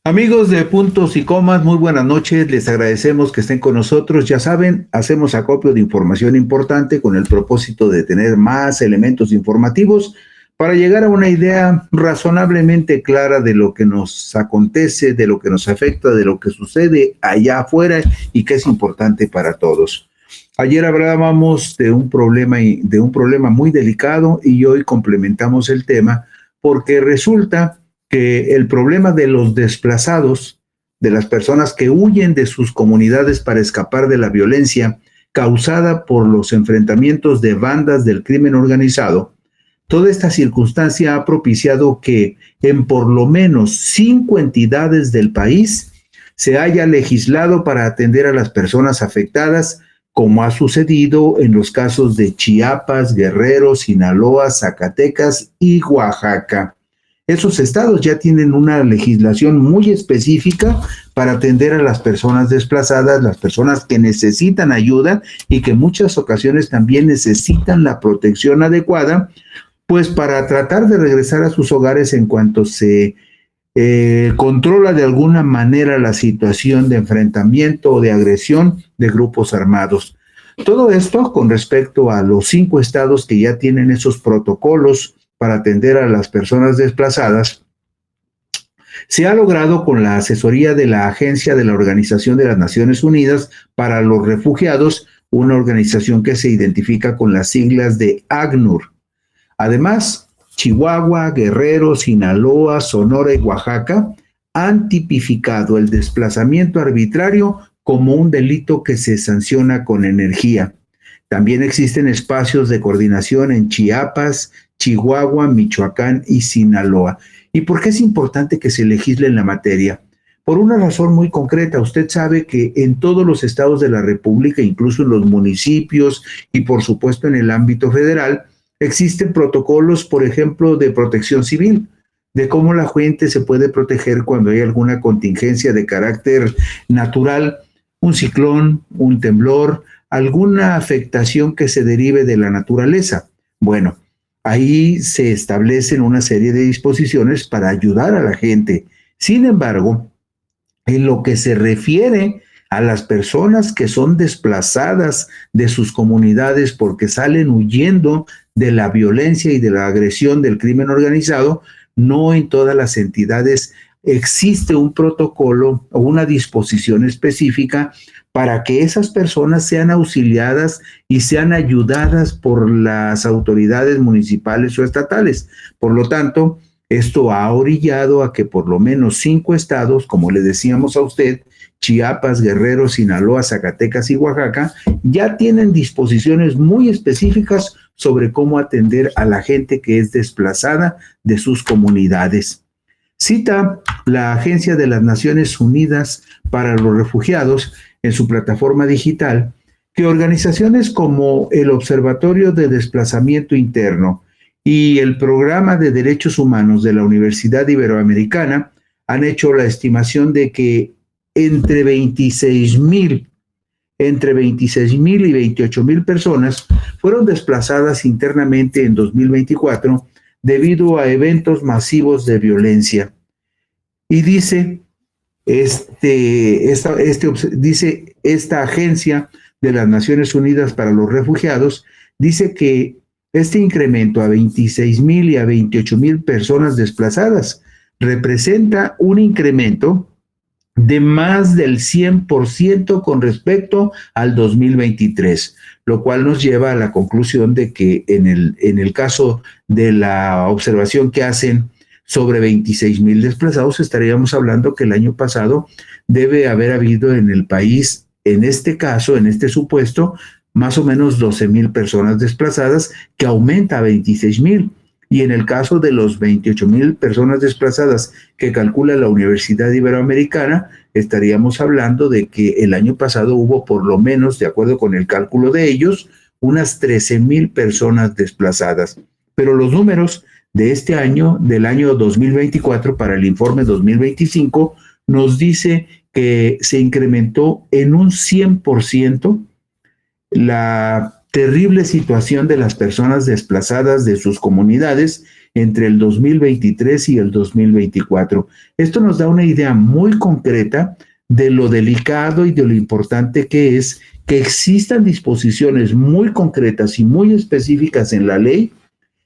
Amigos de Puntos y Comas, muy buenas noches. Les agradecemos que estén con nosotros. Ya saben, hacemos acopio de información importante con el propósito de tener más elementos informativos para llegar a una idea razonablemente clara de lo que nos acontece, de lo que nos afecta, de lo que sucede allá afuera y que es importante para todos. Ayer hablábamos de un problema muy delicado y hoy complementamos el tema porque resulta que el problema de los desplazados, de las personas que huyen de sus comunidades para escapar de la violencia causada por los enfrentamientos de bandas del crimen organizado, toda esta circunstancia ha propiciado que en por lo menos 5 entidades del país se haya legislado para atender a las personas afectadas, como ha sucedido en los casos de Chiapas, Guerrero, Sinaloa, Zacatecas y Oaxaca. Esos estados ya tienen una legislación muy específica para atender a las personas desplazadas, las personas que necesitan ayuda y que en muchas ocasiones también necesitan la protección adecuada, pues para tratar de regresar a sus hogares en cuanto se controla de alguna manera la situación de enfrentamiento o de agresión de grupos armados. Todo esto con respecto a los 5 estados que ya tienen esos protocolos para atender a las personas desplazadas, se ha logrado con la asesoría de la Agencia de la Organización de las Naciones Unidas para los Refugiados, una organización que se identifica con las siglas de ACNUR. Además, Chihuahua, Guerrero, Sinaloa, Sonora y Oaxaca han tipificado el desplazamiento arbitrario como un delito que se sanciona con energía. También existen espacios de coordinación en Chiapas, Chihuahua, Michoacán y Sinaloa. ¿Y por qué es importante que se legisle en la materia? Por una razón muy concreta. Usted sabe que en todos los estados de la República, incluso en los municipios y por supuesto en el ámbito federal, existen protocolos, por ejemplo, de protección civil, de cómo la gente se puede proteger cuando hay alguna contingencia de carácter natural, un ciclón, un temblor, alguna afectación que se derive de la naturaleza. Bueno, ahí se establecen una serie de disposiciones para ayudar a la gente. Sin embargo, en lo que se refiere a las personas que son desplazadas de sus comunidades porque salen huyendo de la violencia y de la agresión del crimen organizado, no en todas las entidades existe un protocolo o una disposición específica para que esas personas sean auxiliadas y sean ayudadas por las autoridades municipales o estatales. Por lo tanto, esto ha orillado a que por lo menos 5 estados, como le decíamos a usted, Chiapas, Guerrero, Sinaloa, Zacatecas y Oaxaca, ya tienen disposiciones muy específicas sobre cómo atender a la gente que es desplazada de sus comunidades. Cita la Agencia de las Naciones Unidas para los Refugiados en su plataforma digital que organizaciones como el Observatorio de Desplazamiento Interno y el Programa de Derechos Humanos de la Universidad Iberoamericana han hecho la estimación de que entre 26,000 y 28,000 personas fueron desplazadas internamente en 2024 debido a eventos masivos de violencia. Y dice esta agencia de las Naciones Unidas para los Refugiados, dice que este incremento a 26,000 y a 28,000 personas desplazadas representa un incremento de más del 100% con respecto al 2023, lo cual nos lleva a la conclusión de que en el caso de la observación que hacen sobre 26,000 desplazados, estaríamos hablando que el año pasado debe haber habido en el país, en este caso, en este supuesto, más o menos 12,000 personas desplazadas, que aumenta a 26,000. Y en el caso de los 28,000 personas desplazadas que calcula la Universidad Iberoamericana, estaríamos hablando de que el año pasado hubo por lo menos, de acuerdo con el cálculo de ellos, unas 13,000 personas desplazadas. Pero los números de este año, del año 2024 para el informe 2025, nos dice que se incrementó en un 100% la terrible situación de las personas desplazadas de sus comunidades entre el 2023 y el 2024. Esto nos da una idea muy concreta de lo delicado y de lo importante que es que existan disposiciones muy concretas y muy específicas en la ley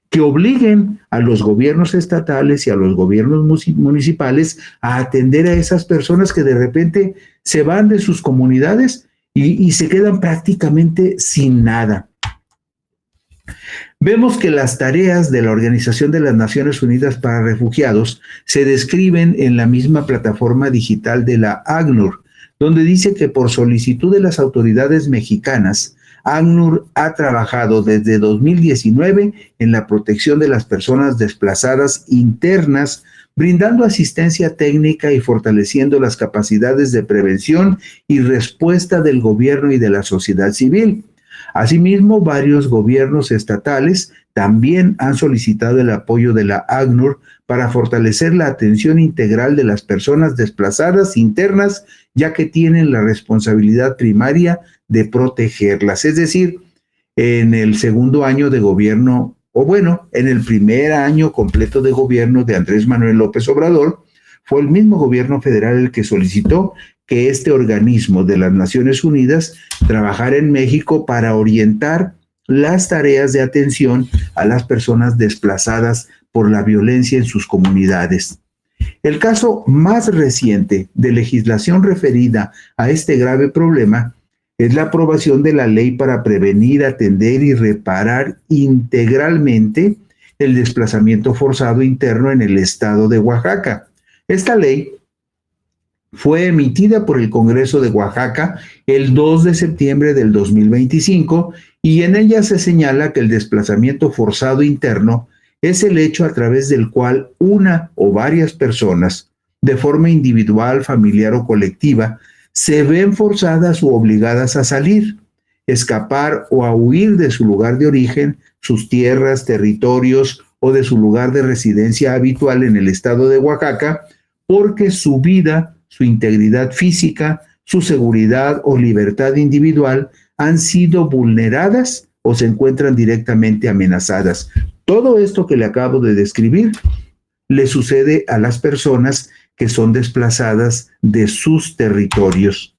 que obliguen a los gobiernos estatales y a los gobiernos municipales a atender a esas personas que de repente se van de sus comunidades y se quedan prácticamente sin nada. Vemos que las tareas de la Organización de las Naciones Unidas para Refugiados se describen en la misma plataforma digital de la ACNUR, donde dice que por solicitud de las autoridades mexicanas, ACNUR ha trabajado desde 2019 en la protección de las personas desplazadas internas, brindando asistencia técnica y fortaleciendo las capacidades de prevención y respuesta del gobierno y de la sociedad civil. Asimismo, varios gobiernos estatales también han solicitado el apoyo de la ACNUR para fortalecer la atención integral de las personas desplazadas internas, ya que tienen la responsabilidad primaria de protegerlas. Es decir, en el segundo año de gobierno, o bueno, en el primer año completo de gobierno de Andrés Manuel López Obrador, fue el mismo gobierno federal el que solicitó que este organismo de las Naciones Unidas trabajara en México para orientar las tareas de atención a las personas desplazadas por la violencia en sus comunidades. El caso más reciente de legislación referida a este grave problema es la aprobación de la ley para prevenir, atender y reparar integralmente el desplazamiento forzado interno en el estado de Oaxaca. Esta ley fue emitida por el Congreso de Oaxaca el 2 de septiembre del 2025 y en ella se señala que el desplazamiento forzado interno es el hecho a través del cual una o varias personas, de forma individual, familiar o colectiva, se ven forzadas o obligadas a salir, escapar o a huir de su lugar de origen, sus tierras, territorios o de su lugar de residencia habitual en el estado de Oaxaca, porque su vida, su integridad física, su seguridad o libertad individual han sido vulneradas o se encuentran directamente amenazadas. Todo esto que le acabo de describir le sucede a las personas que son desplazadas de sus territorios.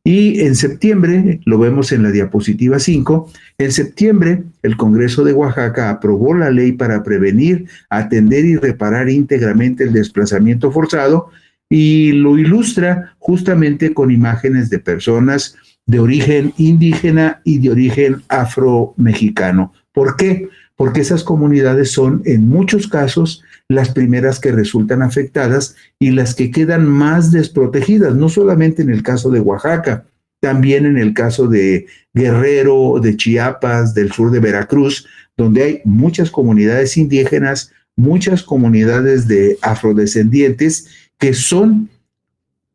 Y en septiembre, lo vemos en la diapositiva 5, en septiembre el Congreso de Oaxaca aprobó la ley para prevenir, atender y reparar íntegramente el desplazamiento forzado y lo ilustra justamente con imágenes de personas de origen indígena y de origen afro-mexicano. ¿Por qué? Porque esas comunidades son en muchos casos las primeras que resultan afectadas y las que quedan más desprotegidas, no solamente en el caso de Oaxaca, también en el caso de Guerrero, de Chiapas, del sur de Veracruz, donde hay muchas comunidades indígenas, muchas comunidades de afrodescendientes que son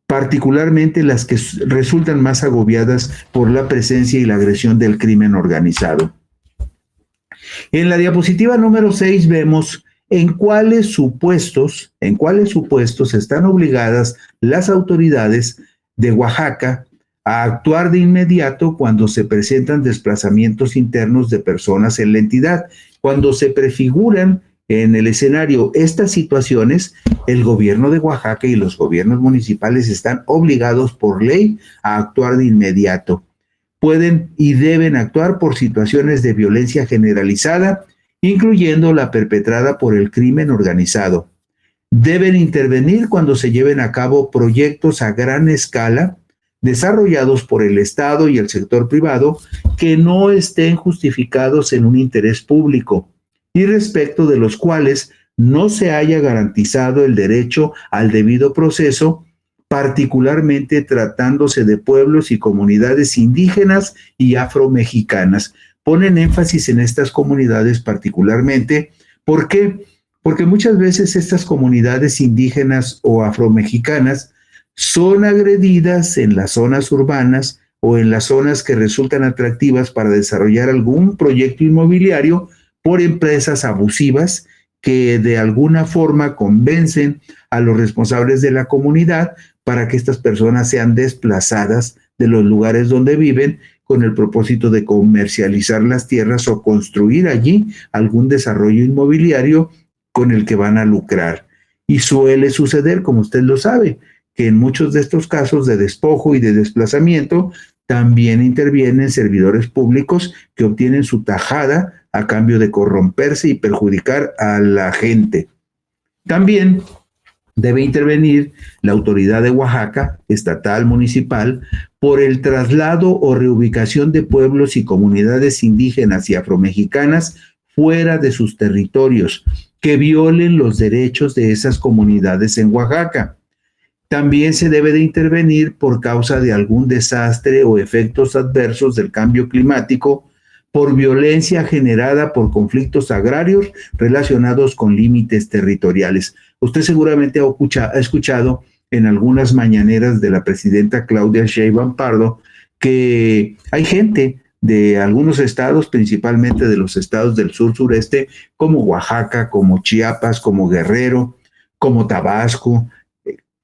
particularmente las que resultan más agobiadas por la presencia y la agresión del crimen organizado. En la diapositiva número 6 vemos en cuáles supuestos están obligadas las autoridades de Oaxaca a actuar de inmediato cuando se presentan desplazamientos internos de personas en la entidad. Cuando se prefiguran en el escenario estas situaciones, el gobierno de Oaxaca y los gobiernos municipales están obligados por ley a actuar de inmediato. Pueden y deben actuar por situaciones de violencia generalizada, incluyendo la perpetrada por el crimen organizado. Deben intervenir cuando se lleven a cabo proyectos a gran escala desarrollados por el Estado y el sector privado que no estén justificados en un interés público y respecto de los cuales no se haya garantizado el derecho al debido proceso, particularmente tratándose de pueblos y comunidades indígenas y afromexicanas. Ponen énfasis en estas comunidades particularmente. ¿Por qué? Porque muchas veces estas comunidades indígenas o afromexicanas son agredidas en las zonas urbanas o en las zonas que resultan atractivas para desarrollar algún proyecto inmobiliario por empresas abusivas que de alguna forma convencen a los responsables de la comunidad para que estas personas sean desplazadas de los lugares donde viven con el propósito de comercializar las tierras o construir allí algún desarrollo inmobiliario con el que van a lucrar. Y suele suceder, como usted lo sabe, que en muchos de estos casos de despojo y de desplazamiento también intervienen servidores públicos que obtienen su tajada a cambio de corromperse y perjudicar a la gente. También debe intervenir la autoridad de Oaxaca, estatal, municipal, por el traslado o reubicación de pueblos y comunidades indígenas y afromexicanas fuera de sus territorios, que violen los derechos de esas comunidades en Oaxaca. También se debe de intervenir por causa de algún desastre o efectos adversos del cambio climático, por violencia generada por conflictos agrarios relacionados con límites territoriales. Usted seguramente ha escuchado en algunas mañaneras de la presidenta Claudia Sheinbaum Pardo que hay gente de algunos estados, principalmente de los estados del sur-sureste, como Oaxaca, como Chiapas, como Guerrero, como Tabasco,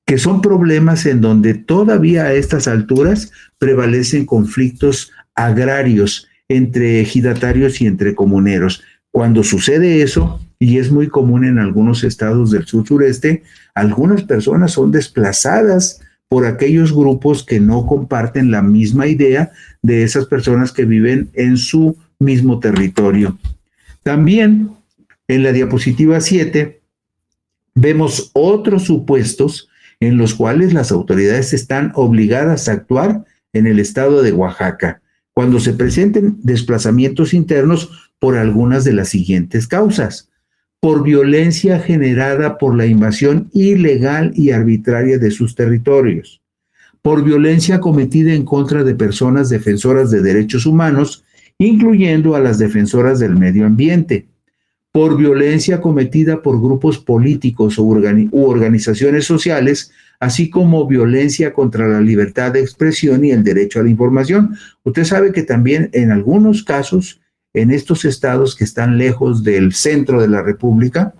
que son problemas en donde todavía a estas alturas prevalecen conflictos agrarios entre ejidatarios y entre comuneros. Cuando sucede eso, y es muy común en algunos estados del sur-sureste, algunas personas son desplazadas por aquellos grupos que no comparten la misma idea de esas personas que viven en su mismo territorio. También en la diapositiva 7 vemos otros supuestos en los cuales las autoridades están obligadas a actuar en el estado de Oaxaca, cuando se presenten desplazamientos internos por algunas de las siguientes causas: por violencia generada por la invasión ilegal y arbitraria de sus territorios, por violencia cometida en contra de personas defensoras de derechos humanos, incluyendo a las defensoras del medio ambiente, por violencia cometida por grupos políticos u organizaciones sociales, así como violencia contra la libertad de expresión y el derecho a la información. Usted sabe que también en algunos casos, en estos estados que están lejos del centro de la República,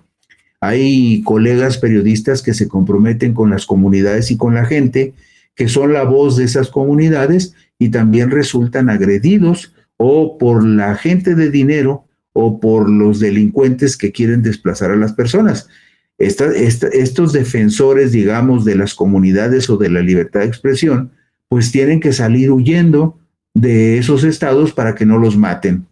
hay colegas periodistas que se comprometen con las comunidades y con la gente, que son la voz de esas comunidades y también resultan agredidos o por la gente de dinero o por los delincuentes que quieren desplazar a las personas. Estos defensores, digamos, de las comunidades o de la libertad de expresión, pues tienen que salir huyendo de esos estados para que no los maten.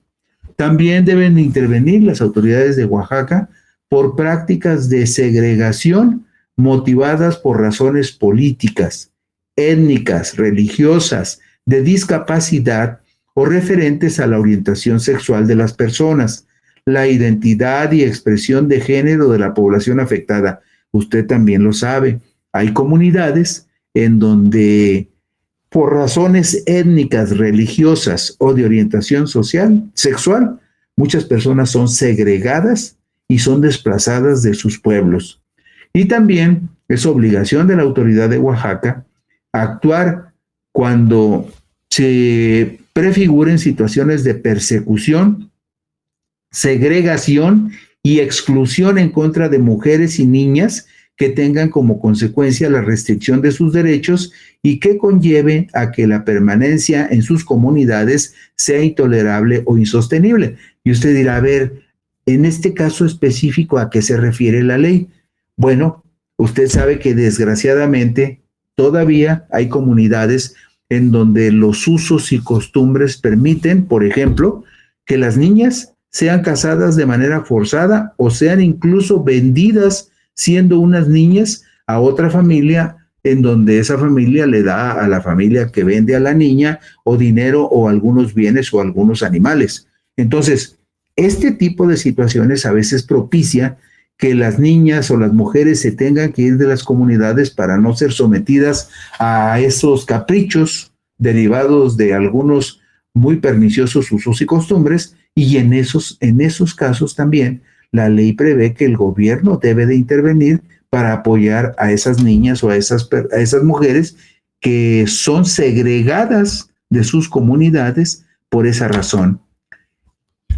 También deben intervenir las autoridades de Oaxaca por prácticas de segregación motivadas por razones políticas, étnicas, religiosas, de discapacidad o referentes a la orientación sexual de las personas, la identidad y expresión de género de la población afectada. Usted también lo sabe, hay comunidades en donde por razones étnicas, religiosas o de orientación sexual, muchas personas son segregadas y son desplazadas de sus pueblos. Y también es obligación de la autoridad de Oaxaca actuar cuando se prefiguren situaciones de persecución, segregación y exclusión en contra de mujeres y niñas que tengan como consecuencia la restricción de sus derechos y que conlleve a que la permanencia en sus comunidades sea intolerable o insostenible. Y usted dirá, a ver, en este caso específico, ¿a qué se refiere la ley? Bueno, usted sabe que desgraciadamente todavía hay comunidades en donde los usos y costumbres permiten, por ejemplo, que las niñas sean casadas de manera forzada o sean incluso vendidas siendo unas niñas a otra familia, en donde esa familia le da a la familia que vende a la niña o dinero o algunos bienes o algunos animales. Entonces, este tipo de situaciones a veces propicia que las niñas o las mujeres se tengan que ir de las comunidades para no ser sometidas a esos caprichos derivados de algunos muy perniciosos usos y costumbres, y en esos casos también la ley prevé que el gobierno debe de intervenir para apoyar a esas niñas o a esas mujeres que son segregadas de sus comunidades por esa razón.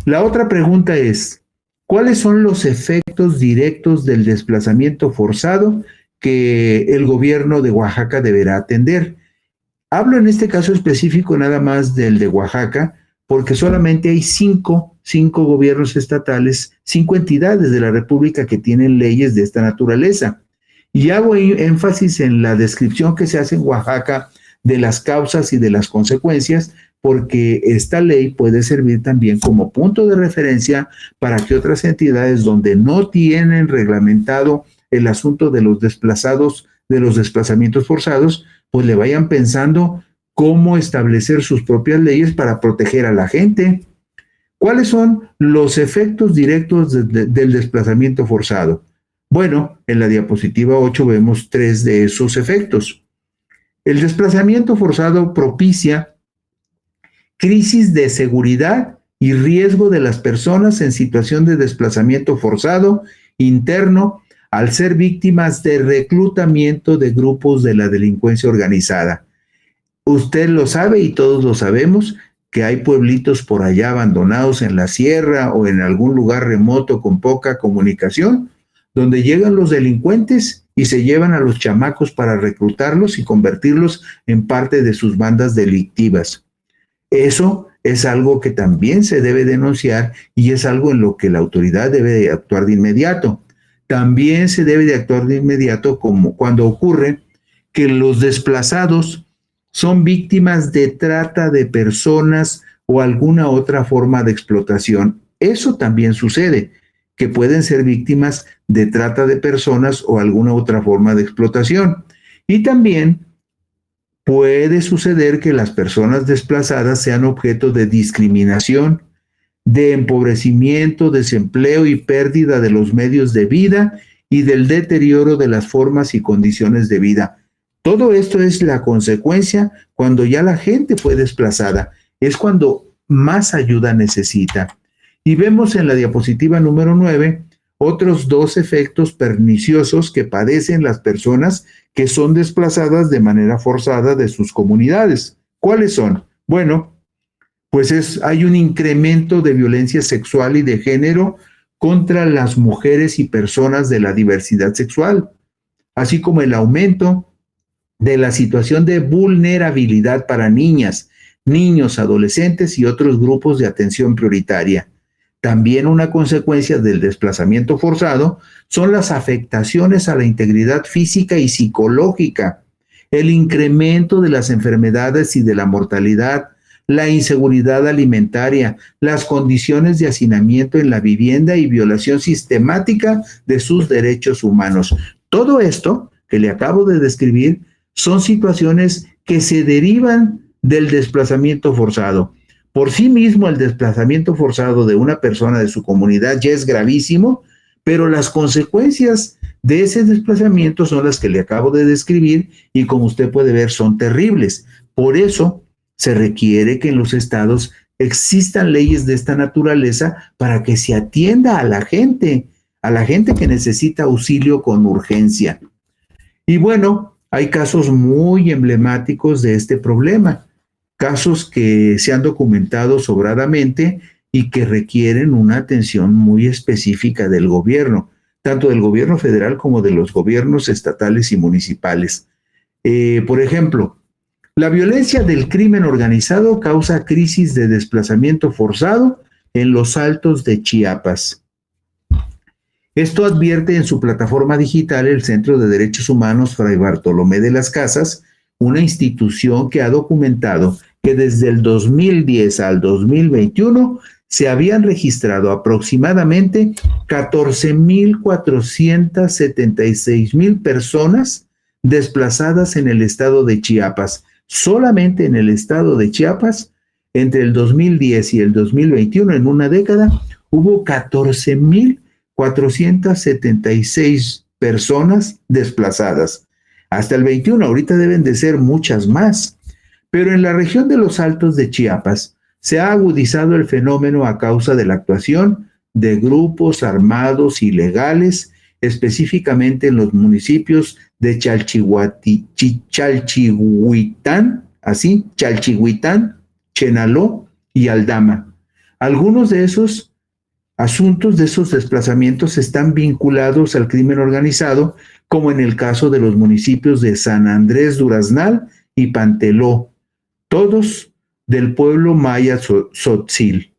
La otra pregunta es, ¿cuáles son los efectos directos del desplazamiento forzado que el gobierno de Oaxaca deberá atender? Hablo en este caso específico nada más del de Oaxaca, porque solamente hay cinco gobiernos estatales, 5 entidades de la República que tienen leyes de esta naturaleza. Y hago énfasis en la descripción que se hace en Oaxaca de las causas y de las consecuencias, porque esta ley puede servir también como punto de referencia para que otras entidades donde no tienen reglamentado el asunto de los desplazados, de los desplazamientos forzados, pues le vayan pensando cómo establecer sus propias leyes para proteger a la gente. ¿Cuáles son los efectos directos del desplazamiento forzado? Bueno, en la diapositiva 8 vemos 3 de esos efectos. El desplazamiento forzado propicia crisis de seguridad y riesgo de las personas en situación de desplazamiento forzado interno al ser víctimas de reclutamiento de grupos de la delincuencia organizada. Usted lo sabe y todos lo sabemos, que hay pueblitos por allá abandonados en la sierra o en algún lugar remoto con poca comunicación, donde llegan los delincuentes y se llevan a los chamacos para reclutarlos y convertirlos en parte de sus bandas delictivas. Eso es algo que también se debe denunciar y es algo en lo que la autoridad debe de actuar de inmediato. También se debe de actuar de inmediato como cuando ocurre que los desplazados son víctimas de trata de personas o alguna otra forma de explotación. Eso también sucede, que pueden ser víctimas de trata de personas o alguna otra forma de explotación. Y también puede suceder que las personas desplazadas sean objeto de discriminación, de empobrecimiento, desempleo y pérdida de los medios de vida y del deterioro de las formas y condiciones de vida. Todo esto es la consecuencia cuando ya la gente fue desplazada. Es cuando más ayuda necesita. Y vemos en la diapositiva número 9 otros 2 efectos perniciosos que padecen las personas que son desplazadas de manera forzada de sus comunidades. ¿Cuáles son? Bueno, pues hay un incremento de violencia sexual y de género contra las mujeres y personas de la diversidad sexual, así como el aumento de la situación de vulnerabilidad para niñas, niños, adolescentes y otros grupos de atención prioritaria. También una consecuencia del desplazamiento forzado son las afectaciones a la integridad física y psicológica, el incremento de las enfermedades y de la mortalidad, la inseguridad alimentaria, las condiciones de hacinamiento en la vivienda y violación sistemática de sus derechos humanos. Todo esto que le acabo de describir son situaciones que se derivan del desplazamiento forzado. Por sí mismo, el desplazamiento forzado de una persona de su comunidad ya es gravísimo, pero las consecuencias de ese desplazamiento son las que le acabo de describir y, como usted puede ver, son terribles. Por eso se requiere que en los estados existan leyes de esta naturaleza para que se atienda a la gente que necesita auxilio con urgencia. Y bueno, hay casos muy emblemáticos de este problema, casos que se han documentado sobradamente y que requieren una atención muy específica del gobierno, tanto del gobierno federal como de los gobiernos estatales y municipales. Por ejemplo, la violencia del crimen organizado causa crisis de desplazamiento forzado en los Altos de Chiapas. Esto advierte en su plataforma digital el Centro de Derechos Humanos Fray Bartolomé de las Casas, una institución que ha documentado que desde el 2010 al 2021 se habían registrado aproximadamente 14,476,000 personas desplazadas en el estado de Chiapas. Solamente en el estado de Chiapas, entre el 2010 y el 2021, en una década, hubo 14,476 personas desplazadas. Hasta el 21, ahorita deben de ser muchas más. Pero en la región de los Altos de Chiapas se ha agudizado el fenómeno a causa de la actuación de grupos armados ilegales, específicamente en los municipios de Chalchihuitán, Chenaló y Aldama. Algunos de esos asuntos, de esos desplazamientos, están vinculados al crimen organizado, como en el caso de los municipios de San Andrés Duraznal y Panteló, todos del pueblo maya Tzotzil.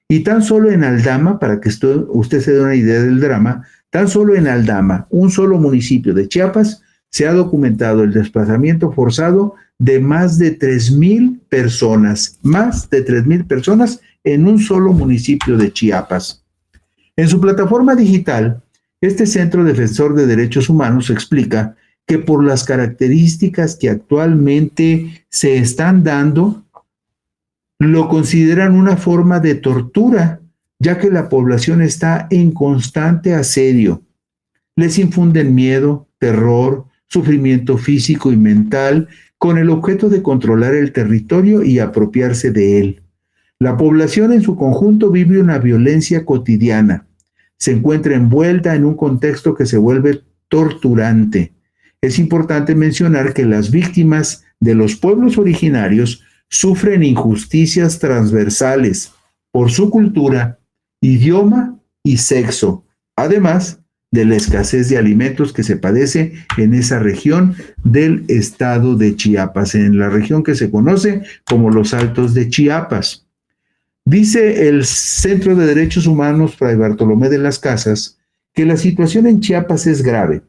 Y tan solo en Aldama, para que usted se dé una idea del drama, tan solo en Aldama, un solo municipio de Chiapas, se ha documentado el desplazamiento forzado de más de 3,000 personas, más de 3,000 personas en un solo municipio de Chiapas. En su plataforma digital, este Centro Defensor de Derechos Humanos explica que por las características que actualmente se están dando, lo consideran una forma de tortura, ya que la población está en constante asedio. Les infunden miedo, terror, sufrimiento físico y mental, con el objeto de controlar el territorio y apropiarse de él. La población en su conjunto vive una violencia cotidiana. Se encuentra envuelta en un contexto que se vuelve torturante. Es importante mencionar que las víctimas de los pueblos originarios sufren injusticias transversales por su cultura, idioma y sexo, además de la escasez de alimentos que se padece en esa región del estado de Chiapas, en la región que se conoce como los Altos de Chiapas. Dice el Centro de Derechos Humanos Fray Bartolomé de las Casas que la situación en Chiapas es grave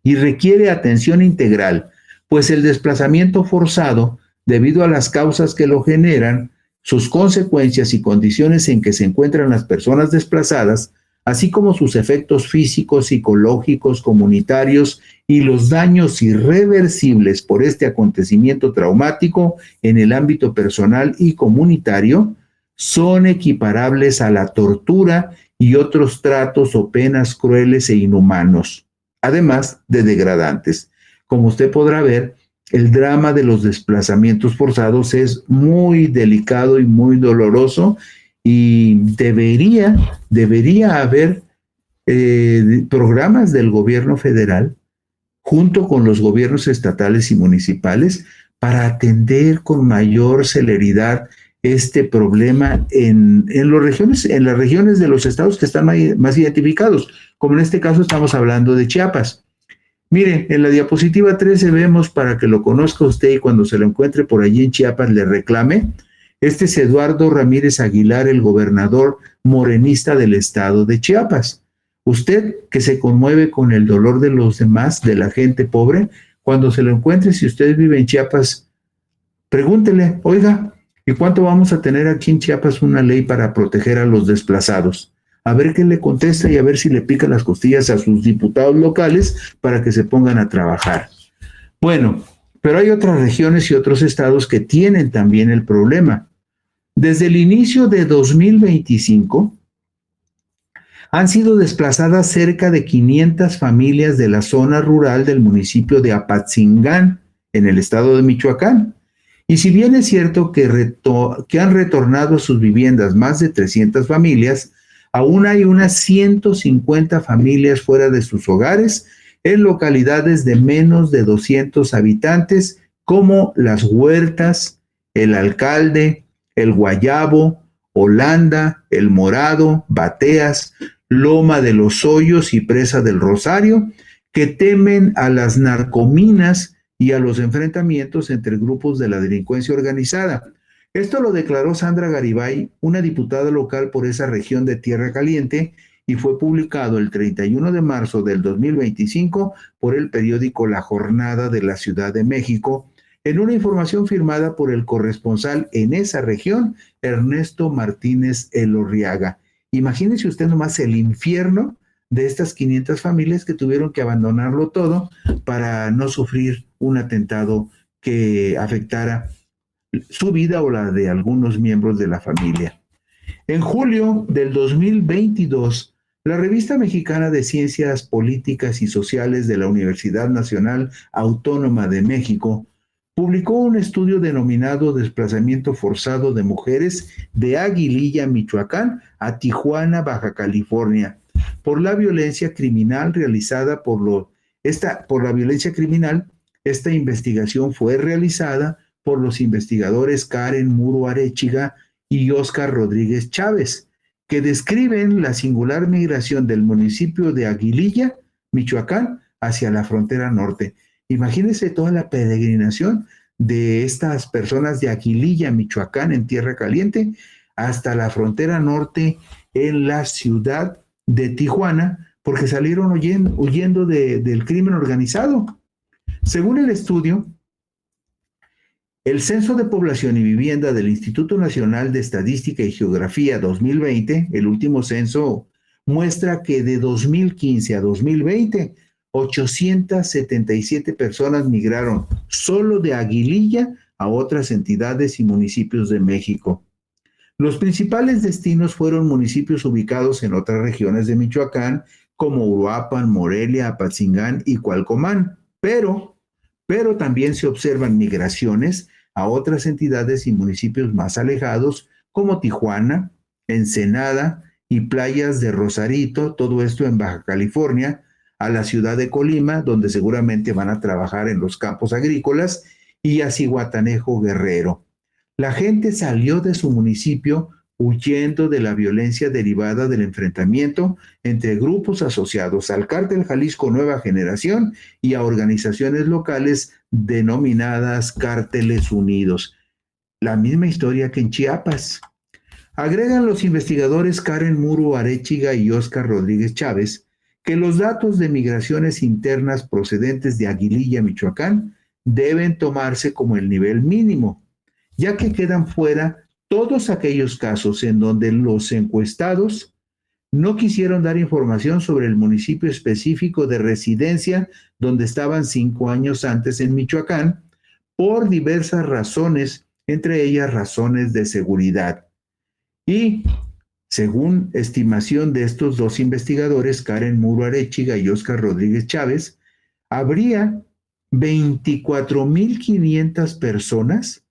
y requiere atención integral, pues el desplazamiento forzado, debido a las causas que lo generan, sus consecuencias y condiciones en que se encuentran las personas desplazadas, así como sus efectos físicos, psicológicos, comunitarios y los daños irreversibles por este acontecimiento traumático en el ámbito personal y comunitario, son equiparables a la tortura y otros tratos o penas crueles e inhumanos, además de degradantes. Como usted podrá ver, el drama de los desplazamientos forzados es muy delicado y muy doloroso, y debería haber programas del gobierno federal junto con los gobiernos estatales y municipales para atender con mayor celeridad este problema en las regiones de los estados que están más identificados, como en este caso estamos hablando de Chiapas. Mire, en la diapositiva 13 vemos, para que lo conozca usted y cuando se lo encuentre por allí en Chiapas le reclame. Este es Eduardo Ramírez Aguilar, el gobernador morenista del estado de Chiapas. Usted que se conmueve con el dolor de los demás, de la gente pobre, cuando se lo encuentre, si usted vive en Chiapas, pregúntele, oiga, ¿y cuánto vamos a tener aquí en Chiapas una ley para proteger a los desplazados? A ver qué le contesta y a ver si le pica las costillas a sus diputados locales para que se pongan a trabajar. Bueno, pero hay otras regiones y otros estados que tienen también el problema. Desde el inicio de 2025, han sido desplazadas cerca de 500 familias de la zona rural del municipio de Apatzingán, en el estado de Michoacán. Y si bien es cierto que han retornado a sus viviendas más de 300 familias, aún hay unas 150 familias fuera de sus hogares en localidades de menos de 200 habitantes, como Las Huertas, El Alcalde, El Guayabo, Holanda, El Morado, Bateas, Loma de los Hoyos y Presa del Rosario, que temen a las narcominas y a los enfrentamientos entre grupos de la delincuencia organizada. Esto lo declaró Sandra Garibay, una diputada local por esa región de Tierra Caliente, y fue publicado el 31 de marzo del 2025 por el periódico La Jornada de la Ciudad de México, en una información firmada por el corresponsal en esa región, Ernesto Martínez Elorriaga. Imagínese usted nomás el infierno de estas 500 familias que tuvieron que abandonarlo todo para no sufrir un atentado que afectara su vida o la de algunos miembros de la familia. En julio del 2022, la Revista Mexicana de Ciencias Políticas y Sociales de la Universidad Nacional Autónoma de México publicó un estudio denominado Desplazamiento Forzado de Mujeres de Aguililla, Michoacán, a Tijuana, Baja California, por la violencia criminal realizada por la violencia criminal. Esta investigación fue realizada por los investigadores Karen Muro Arechiga y Óscar Rodríguez Chávez, que describen la singular migración del municipio de Aguililla, Michoacán, hacia la frontera norte. Imagínense toda la peregrinación de estas personas de Aguililla, Michoacán, en Tierra Caliente, hasta la frontera norte en la ciudad de Tijuana, porque salieron huyendo del crimen organizado. Según el estudio, el Censo de Población y Vivienda del Instituto Nacional de Estadística y Geografía 2020, el último censo, muestra que de 2015 a 2020, 877 personas migraron solo de Aguililla a otras entidades y municipios de México. Los principales destinos fueron municipios ubicados en otras regiones de Michoacán, como Uruapan, Morelia, Apatzingán y Cualcomán, pero también se observan migraciones a otras entidades y municipios más alejados, como Tijuana, Ensenada y playas de Rosarito, todo esto en Baja California, a la ciudad de Colima, donde seguramente van a trabajar en los campos agrícolas, y a Zihuatanejo, Guerrero. La gente salió de su municipio huyendo de la violencia derivada del enfrentamiento entre grupos asociados al Cártel Jalisco Nueva Generación y a organizaciones locales denominadas Cárteles Unidos. La misma historia que en Chiapas. Agregan los investigadores Karen Muro Arechiga y Óscar Rodríguez Chávez que los datos de migraciones internas procedentes de Aguililla, Michoacán, deben tomarse como el nivel mínimo, ya que quedan fuera todos aquellos casos en donde los encuestados no quisieron dar información sobre el municipio específico de residencia donde estaban 5 años antes en Michoacán, por diversas razones, entre ellas razones de seguridad. Y, según estimación de estos dos investigadores, Karen Muro Arechiga y Óscar Rodríguez Chávez, habría 24,500 personas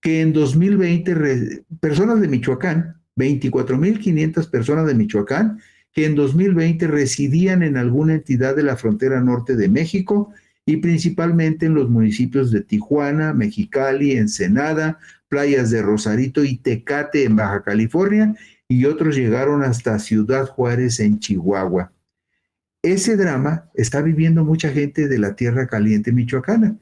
que en 2020, personas de Michoacán, 24,500 personas de Michoacán, que en 2020 residían en alguna entidad de la frontera norte de México y principalmente en los municipios de Tijuana, Mexicali, Ensenada, playas de Rosarito y Tecate en Baja California, y otros llegaron hasta Ciudad Juárez en Chihuahua. Ese drama está viviendo mucha gente de la Tierra Caliente michoacana,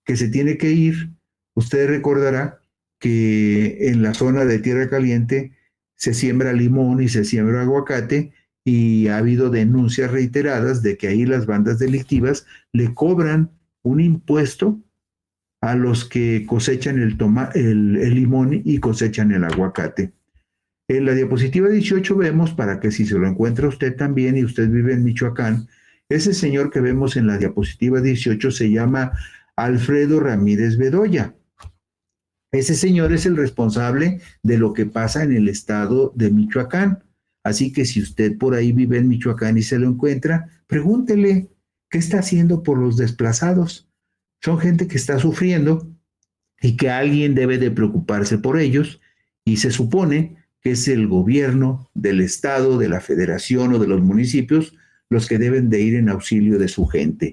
que se tiene que ir. Usted recordará que en la zona de Tierra Caliente se siembra limón y se siembra aguacate, y ha habido denuncias reiteradas de que ahí las bandas delictivas le cobran un impuesto a los que cosechan el limón y cosechan el aguacate. En la diapositiva 18 vemos, para que si se lo encuentra usted también y usted vive en Michoacán, ese señor que vemos en la diapositiva 18 se llama Alfredo Ramírez Bedoya. Ese señor es el responsable de lo que pasa en el estado de Michoacán. Así que si usted por ahí vive en Michoacán y se lo encuentra, pregúntele qué está haciendo por los desplazados. Son gente que está sufriendo y que alguien debe de preocuparse por ellos, y se supone que es el gobierno del estado, de la federación o de los municipios los que deben de ir en auxilio de su gente.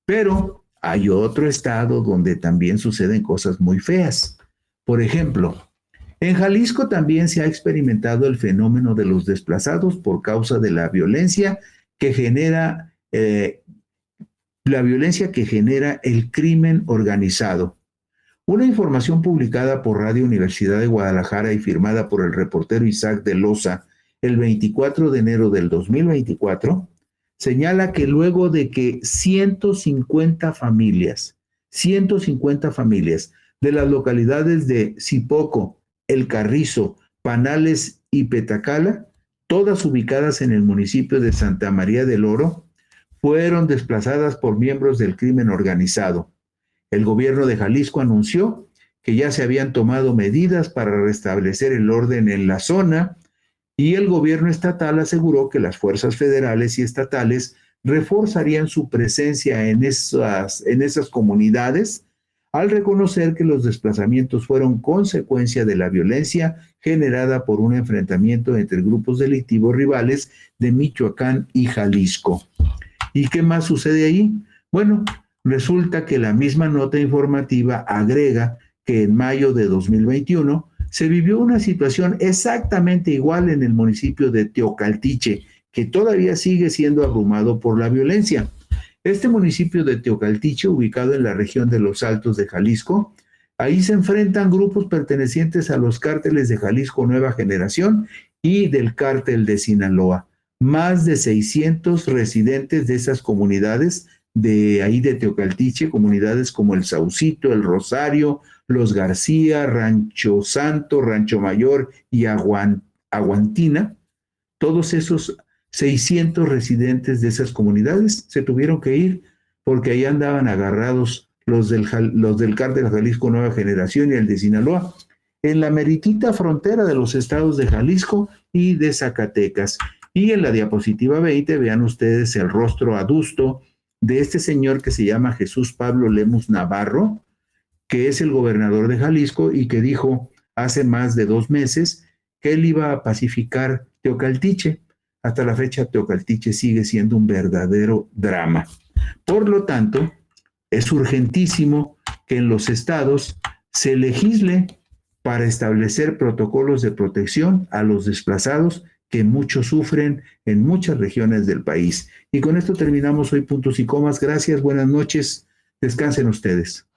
Pero hay otro estado donde también suceden cosas muy feas. Por ejemplo, en Jalisco también se ha experimentado el fenómeno de los desplazados por causa de la violencia que genera el crimen organizado. Una información publicada por Radio Universidad de Guadalajara y firmada por el reportero Isaac de Loza el 24 de enero del 2024 señala que luego de que 150 familias de las localidades de Zipoco, El Carrizo, Panales y Petacala, todas ubicadas en el municipio de Santa María del Oro, fueron desplazadas por miembros del crimen organizado. El gobierno de Jalisco anunció que ya se habían tomado medidas para restablecer el orden en la zona, y el gobierno estatal aseguró que las fuerzas federales y estatales reforzarían su presencia en esas comunidades, al reconocer que los desplazamientos fueron consecuencia de la violencia generada por un enfrentamiento entre grupos delictivos rivales de Michoacán y Jalisco. ¿Y qué más sucede ahí? Bueno, resulta que la misma nota informativa agrega que en mayo de 2021 se vivió una situación exactamente igual en el municipio de Teocaltiche, que todavía sigue siendo abrumado por la violencia. Este municipio de Teocaltiche, ubicado en la región de los Altos de Jalisco, Ahí se enfrentan grupos pertenecientes a los cárteles de Jalisco Nueva Generación y del cártel de Sinaloa. Más de 600 residentes de esas comunidades de ahí de Teocaltiche, comunidades como el Saucito, el Rosario, los García, Rancho Santo, Rancho Mayor y Aguantina, todos esos 600 residentes de esas comunidades se tuvieron que ir porque ahí andaban agarrados los del cártel Jalisco Nueva Generación y el de Sinaloa, en la meritita frontera de los estados de Jalisco y de Zacatecas. Y en la diapositiva 20 vean ustedes el rostro adusto de este señor que se llama Jesús Pablo Lemus Navarro, que es el gobernador de Jalisco y que dijo hace más de 2 meses que él iba a pacificar Teocaltiche. Hasta la fecha Teocaltiche sigue siendo un verdadero drama. Por lo tanto, es urgentísimo que en los estados se legisle para establecer protocolos de protección a los desplazados que muchos sufren en muchas regiones del país. Y con esto terminamos hoy Puntos y Comas. Gracias, buenas noches, descansen ustedes.